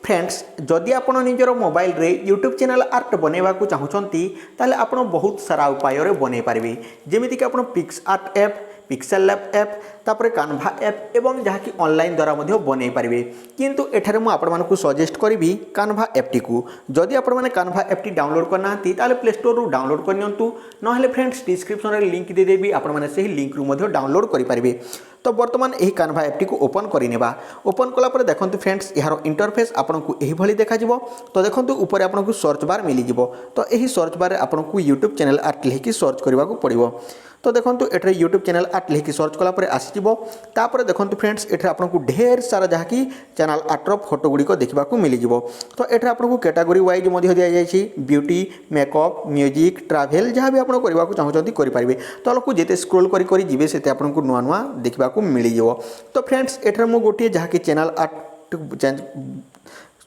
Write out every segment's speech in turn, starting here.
Friends जदि आपण निजर मोबाइल रे यूट्यूब चैनल आर्ट बनवा चाहूँगी ताले आपण बहुत सारा उपाय बन पारे जमीक आप PicsArt app PixelLab app तापर कानभा ऐप एवं जहाँकि ऑनलाइन द्वारा बन पारे किंतु एठारे मु आपण मानकु सजेस्ट करी कानभा ऐपटी को जदि आपण माने कानभा ऐपटी डाउनलोड करना ताले प्ले स्टोर रु डाउनलोड करनियंतु नहेले फ्रेंड्स डिस्क्रिप्शन रे लिंक दे देबी आपण माने सही लिंक रु मध्य डाउनलोड करि पारिबे। तो बर्तमान यही कानभा ऐपटी को ओपन करनेबा ओपन कलापर देखो फ्रेंड्स यार इंटरफेस आपको यही देखा तो देखो ऊपर आपको सर्च बार मिल जाव तो यही सर्च बार आपको यूट्यूब चैनल आर्ट लिखि सर्च करने को पड़ो। तो देखो ये यूट्यूब चैनल आर्ट लिखि सर्च कलापर आसीपर देखो फ्रेंड्स ये आपको ढेर सारा जहाँकि चैनल आर्टर फोटो गुड़िक देखा मिल जाव। तो ये आपको कैटेगरी वाइज दि जाए ब्यूटी मेकअप म्यूजिक ट्रैवल जहाँ भी आप चाहते करेंगे तो आपको जिते स्क्रोल करेंगे से आपको नुआ नुआ देखा मिल जाव। तो फ्रेंड्स एठार मु गोटे जहाँकि चैनल आर्ट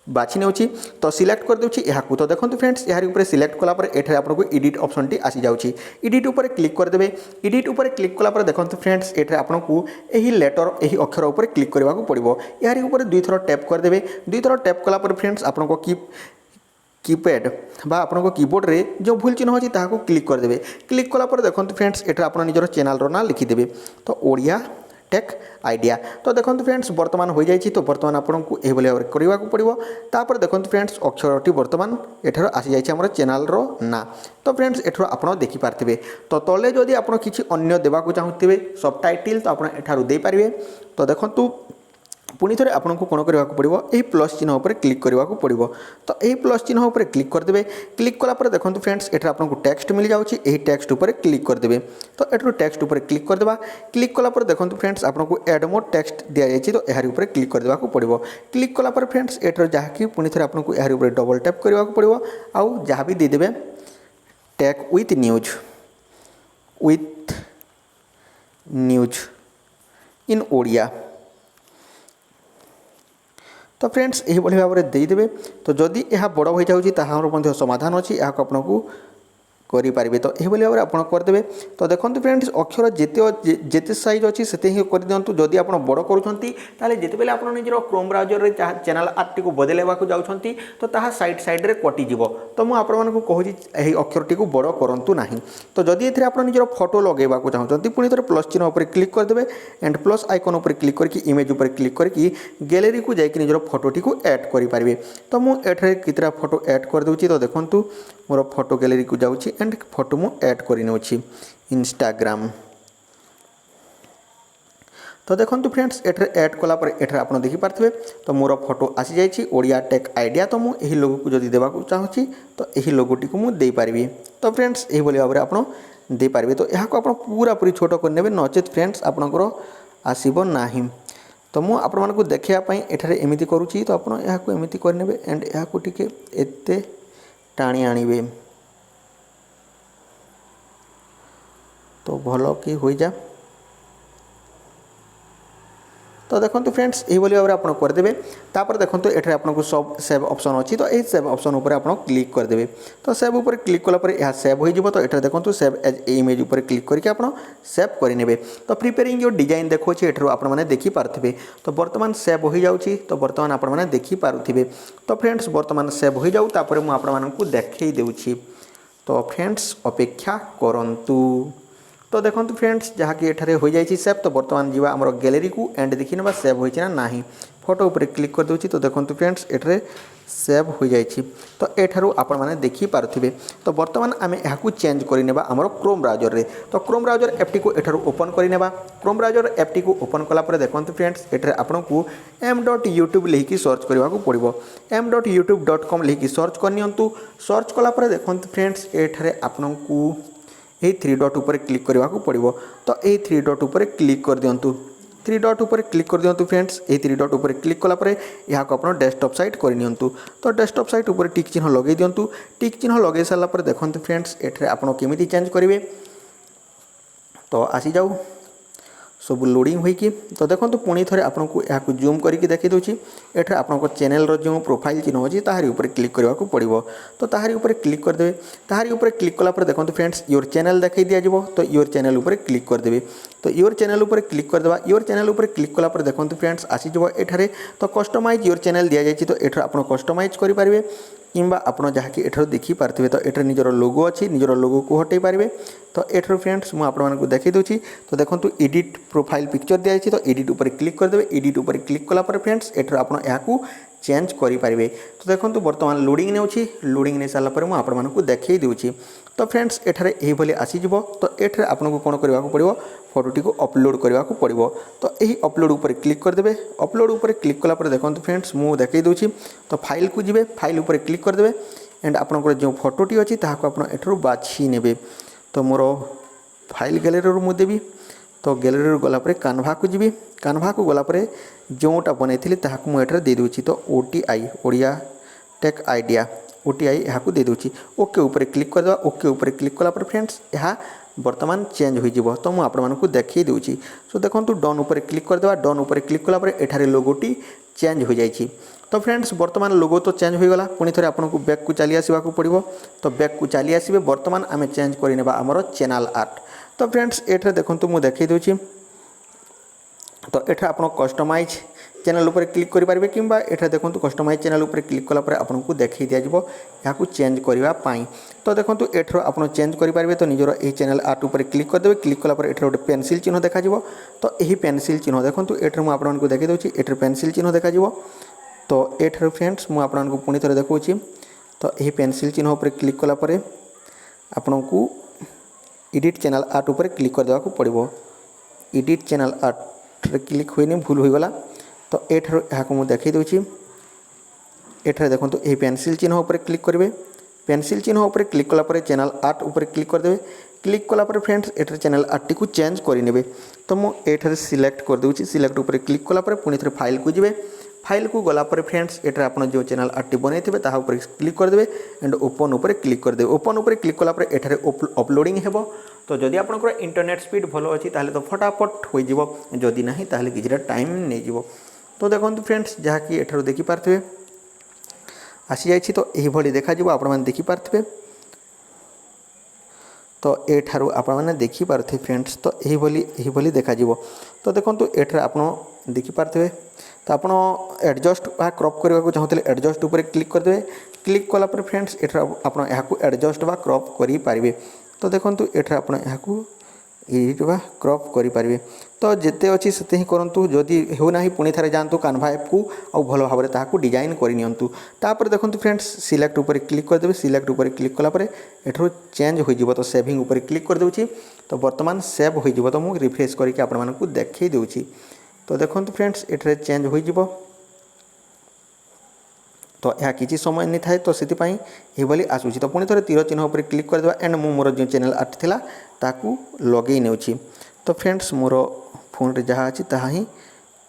बाछि नेउछि तो सिलेक्ट कर देउछि यहाकू। तो देखो फ्रेंड्स यार ऊपर सिलेक्ट कला पर एठारे आपको एडिट ऑप्शन टी आसी जाउछि एडिट ऊपर क्लिक कर देबे। एडिट ऊपर क्लिक कला पर देखो फ्रेंड्स एठारे आपको एही लेटर एही अक्षर ऊपर क्लिक करबा को पड़िबो। यार ऊपर दुई थर टैप कर देबे दुई थर टैप कला पर फ्रेंड्स आपको कीपैड बा आपको कीबोर्ड रे जो भूल चिन्ह अच्छी ताको क्लिक कर देबे। क्लिक कला पर देखो फ्रेंड्स एठारे आप निजर चैनल रो ना लिखिदेबे तो ओडिया टेक आइडिया। तो देखो फ्रेंड्स बर्तमान हो जाए तो बर्तमान आपको यह भाव करने को पड़ो। तापर देखो फ्रेंड्स अक्षरटी बर्तमान एठार आसी जाए आम चैनल रो ना। तो फ्रेंड्स एठार आप देखिपारे तो तले जदि आप किसी अन्य देवाक चाहूे सब टाइटल तो आप एठार दे पारे। तो देखो पुणी थे आपको कौन करने को पड़ो यही प्लस चिन्ह उपर क्लिक करने को पड़ो। तो यही प्लस चिन्ह उपर क्लिक करदे। क्लिक कलापर देखो फ्रेंड्स एठार आपको टेक्स्ट मिल जाऊँगी यही टेक्स्ट उपर क्लिक करदे। तो एठार टेक्स्ट उपर क्लिक करदेबा। क्लिक कलापर देखो फ्रेंड्स आपको एड मोर टेक्स्ट दि जाए तो यार ऊपर क्लिक करदेबा को पड़ो। क्लिक कलापर फ्रेंड्स एठार जहाँकि पुणी थे आपको यार ऊपर डबल टैप करने को पड़ो आउ जहाँ भी देदेवे tag with news in Odia. तो फ्रेंड्स यही भाव में देदेवे। तो जदि यह बड़ हो जाए समाधान अच्छी यहाँ आपको करेंगे तो यही भाव में आप करदे। तो देखो फ्रेंड्स अक्षर जिते साइज अच्छी से ही कर दिंतु। जदि आप बड़ करें जिते आप निजर क्रोम ब्राउजर रे चैनल आर्ट को बदलवा जाऊँगी तो ताहा साइड साइड रे कटिज। तो मुझे कहूँ यही अक्षर टी बड़ करूँ ना। तो जदि ये आप निजर फोटो लगेगा चाहते पुणी थे प्लस चिन्ह उपर क्लिक करदे एंड प्लस आइकन उपर क्लिक करके इमेज उपर क्लिक करके गैलेरी को जाकि निजर फोटोटी को ऐड करेंगे। तो मुझे कितना फोटो ऐड कर दूँगी। तो देखो मोर फोटो गैलेरी को जाऊँगी एंड फोटो मु ऐड कर इंस्टाग्राम। तो देखो फ्रेंड्स एठार ऐड कलापर एठार आप देखिपारे तो मोर फोटो आसी जाइए ओडिया टेक आइडिया। तो मुझे लोगो को जदि देवाक चाहूँगी तो यही लोगोटी को मुझे पारि। तो फ्रेंड्स यही भाव में आप दे पारे। तो यहाँ को आप पूरा पूरी छोट करने नचेत फ्रेंड्स आपणकर आसब ना। तो मुझे आपको देखापी एठार एमती करुँची तो आप एमती करने एंड यहाँ टिके एते टाणी आणवे तो भल कि हो जा। तो देखो फ्रेंड्स यही भाव में आप करदे। तापर देखो ये आपको सब सेव ऑप्शन अच्छी तो ये सेव ऑप्शन उपर आप क्लिक करदे। तो सेव उपर क्लिक कलापर यह सेव हो तो ये देखो सेव एज इमेज उपर क्लिक करके आप सेव करेंगे। तो प्रिपेयरिंग जो डिजाइन देखो एठार आप देखिपारे। तो बर्तमान सेव हो जाऊँगी तो बर्तमान आप देखिपारे। तो फ्रेंड्स बर्तमान सेव हो जाऊ तापर मुझे आपको देखई देउछि। तो फ्रेंड्स अपेक्षा करंतु। तो देखो फ्रेंड्स जहाँ कि एठारे हो जाए सेव। तो बर्तमान जीवा आमर गैलेरी को एंड देखी ना सेव होना ना फोटो उपर क्लिक कर दूँ। तो देखो फ्रेंड्स एठारे सेव हो जाए तो एठारू आपण मैंने देखिपारे। तो बर्तमान आम यहाँ चेंज करने आमर क्रोम ब्राउजर रे। तो क्रोम ब्राउजर एपटी को एठारू ओपन करने क्रोम ब्राउजर एपटी को ओपन कलापर देखो फ्रेंड्स एठारे आपको m.youtube लिखिकी सर्च करने को पड़ो। m.youtube.com लिखिकी search करनियंतु। सर्च कलापर देखो फ्रेंड्स एठारे आपको यही थ्री डॉट उपर क्लिक करने को पड़ो। तो यही थ्री डॉट उपर क्लिक कर दिंतु। थ्री डॉट उपर क्लिक कर दिंतु फ्रेंड्स यही थ्री डॉट उपर क्लिक कलापर यहाँ को आप डेस्कटॉप साइट करनियंतु। तो डेस्कटॉप साइट उपर टिक चिन्ह लगे दिंतु। टिक चिन्ह लगे सारापर देखो फ्रेंड्स एठारे आप केमिति चेंज करेंगे। तो आसी जाऊ सब लोडिंग होइकी। तो देखो पुणी थे आपको यहाँ जूम करके देखी दूसरी एठार आपको चैनल जो प्रोफाइल चिन्ह अच्छी ताहारी ऊपर क्लिक करने को पड़ो। तो ताहारी ऊपर क्लिक करदे। ताहारी ऊपर क्लिक कलापर देखो फ्रेंड्स योर चैनल देखई दिया। तो योर चैनल ऊपर क्लिक करदे। तो योर चैनल ऊपर क्लिक करदेवा। योर चैनल ऊपर क्लिक कलापर देखो फ्रेंड्स आसीज एठारे तो कस्टमाइज योर चैनल दि जाइए। तो एठार आप कस्टमाइज करेंगे किंबा आपड़ जहाँकि एठार देखिपारे तो एठार निजर लोगो अच्छी निजर लोगो को हटई पारे। तो एठार फ्रेंड्स मुझे देखी दूसरी तो देखो एडिट प्रोफाइल पिक्चर दि जाइए। तो एडिट ऊपर क्लिक करदे। एडिट ऊपर क्लिक कलापर फ्रेंड्स एठार आप चेंज करेंगे। तो देखो बर्तमान लोडिंग ने लोडिंग नहीं सारापर मुझे देखई दूसरी। तो फ्रेंड्स एठारे यही आसीज। तो एठारे आपको कौन करने को पड़ो फोटोटी को अपलोड करने को पड़ो। तो यही अपलोड ऊपर क्लिक करदे। अपलोड ऊपर क्लिक कलापर देखो फ्रेंड्स मुझे देखई दूसरी। तो फाइल को जी फाइल ऊपर क्लिक करदे एंड आपंकर जो फोटोटी अच्छी ताकू आप बाछि ने। तो मोर फाइल गैलरी मु देवी। तो गैलरी गलापर कानभा को जी कानभा को गलापर जोटा बनई मुझे दे दूँ। तो OTI Odia tech idea OTI यहाँ दे दूँ। ओके ऊपर क्लिक करदे। ओके ऊपर क्लिक कलापर फ्रेंड्स यहाँ बर्तमान चेंज हो। तो मुझे आपको देखई दूँ। सो देखो डन ऊपर क्लिक करदे। डन ऊपर क्लिक कलापर एठारे लोगोटी चेंज हो जाए। तो फ्रेंड्स बर्तमान लोगो तो चेंज हो गला। पुणी थे आपको बैक को चली आसवा पड़ो। तो बैक को चली आसबे। बर्तमान आम चेंज करने आमर चैनल आर्ट। तो फ्रेंड्स एठारे देखो मुझे देखई दूँ। तो एठा आप कस्टमाइज चैनल ऊपर क्लिक करेंगे किंबा एठा देखो कस्टमाइज चैनल ऊपर क्लिक कलापर आपको देखई दि जाए यहाँ चेंज करने। तो देखो एठर आप चेंज करेंगे। तो निजर यही चैनल आर्ट ऊपर क्लिक करदे। क्लिक कलापर एठर गोटे पेनसिल चिन्ह देखा। तो यही पेनसिल चिन्ह देखो एठर मुझे देखई दूँ। एठर पेनसिल चिन्ह देखा। तो एठर फ्रेंड्स मुझे आपको पुणी थे देखा। तो यही पेनसिल चिन्ह ऊपर क्लिक कलापर आपन को एडिट चैनल आर्ट ऊपर क्लिक करदेवा पड़ो। एडिट चैनल आर्ट क्लिक हुई भूल होगला। तो एठार यहाँ मुझे देखई दूँ। एठार देखो यही पेनसिल चिन्ह ऊपर क्लिक करेंगे। पेनसिल चिन्ह ऊपर क्लिक कलापर चैनल आर्ट ऊपर क्लिक करदे। क्लिक कलापर फ्रेंड्स एठार चैनल आर्ट को चेंज करेंगे। तो मुझे सिलेक्ट कर दूँ। सिलेक्ट ऊपर क्लिक कलापर पुणी थे फाइल को जी फाइल को गलापर फ्रेंड्स एठार आप जो चैनल आर्ट बनई थे ऊपर क्लिक करदे एंड ओपन ऊपर क्लिक करदे। ओपन ऊपर क्लिक कलापर एठार अपलोडिंग हेबो। तो जदि आपंकर इंटरनेट स्पीड भल अच्छी तो फटाफट हो जदि ना ताहले किछिटा टाइम नहीं जीवो। तो देखो फ्रेंड्स जहाँकि एठार देखिपारे आसी जाइए। तो यही देखा आप देखिपारे। तो एठार आप देखिपारे फ्रेंड्स। तो यही देखा। तो देखो एठार आप देखिपारे। तो आप एडजस्ट व क्रॉप करने को चाहते एडजस्ट ऊपर क्लिक करदे। क्लिक कलापर फ्रेंड्स एठार आप एडजस्ट व क्रॉप करेंगे। तो देखो एठार आप एडिट व क्रॉप करेंगे। तो जिते अच्छी से ही करूँ जदि होना पुणी थे जातु कानभा ऐप को आउ भल भाव में ताकू डिजाइन करनियंतु। तापर देखो फ्रेंड्स सिलेक्ट ऊपर क्लिक करदे। सिलेक्ट ऊपर क्लिक कलापर एठू चेंज हो। तो सेविंग ऊपर क्लिक कर दूँ। तो बर्तमान सेव हो। तो मुझे रिफ्रेश करके आपको देखई दूँ। तो देखो फ्रेंड्स एठरे चेंज हो। तो यह किसी समय नहीं थाए। तो से आसूँ। तो पुणी थे तीर चिन्ह ऊपर क्लिक करदे एंड मोर जो चैनल आर्ट थिला ताकू लगे नेउछि। तो फ्रेंड्स मोर फोन रे जहाँ अच्छी ताहा ही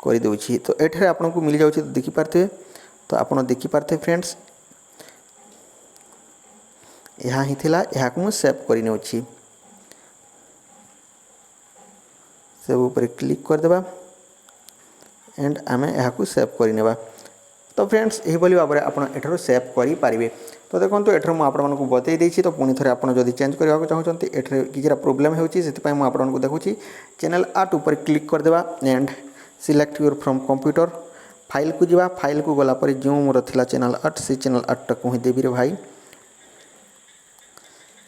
कर दूँ। तो एठरे आपको मिल जाऊँ। तो देखिपारे। तो आप देखिपारे फ्रेंड्स यहाँ ही थिला। यहाँ को सेव कर नेउछि। सेव ऊपर क्लिक करदेबा एंड आम यहाँ सेव करने। तो फ्रेंड्स यही भाव में आप एठार सेव करेंगे। तो देखो एठार मुझे बतई देती। तो पुणी थे आप जब चेंज करने चाहते एठार किसी प्रोब्लेम होती मुझे देखूँ। चैनल आर्ट ऊपर क्लिक करदेवा and select your from computer file को जीवा। फाइल को गलापर जो मोर थिला चैनल आर्ट से चैनल आर्ट को ही देवी रे भाई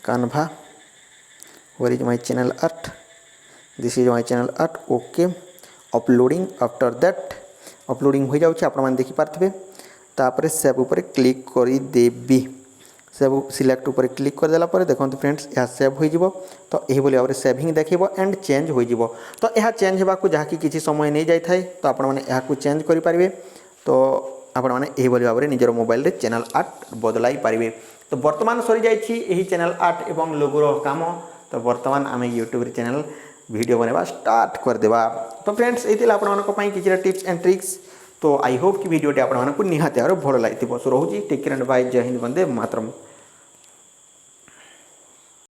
कानभा where is my channel art this is my channel art. Okay uploading after that uploading हो जाऊँ। आप देखिपारे। तापर सेव ऊपर क्लिक करदेवी। सेव सिलेक्ट ऊपर क्लिक करदेला देखो फ्रेंड्स यह सेव हो। तो यही भाव में सेविंग देखेब एंड चेंज हो। तो यह चेंज होगा जहाँकि किसी समय नहीं जाए। तो आपको चेंज करेंगे। तो आपने भाव में निजर मोबाइल रे चैनल आर्ट बदलाई पारे। तो बर्तमान सरी जाइए चैनल आर्ट एवं लोगोर काम। तो बर्तमान आम यूट्यूब चैनल वीडियो बनवा स्टार्ट करदेवा। तो फ्रेंड्स ये आपंपाई किसी टिप्स एंड ट्रिक्स। तो आई होप कि वीडियोटी आपको निहाती भल लगी। सो रोचे टेक केयर एंड बाय। जय हिंद वंदे मातरम।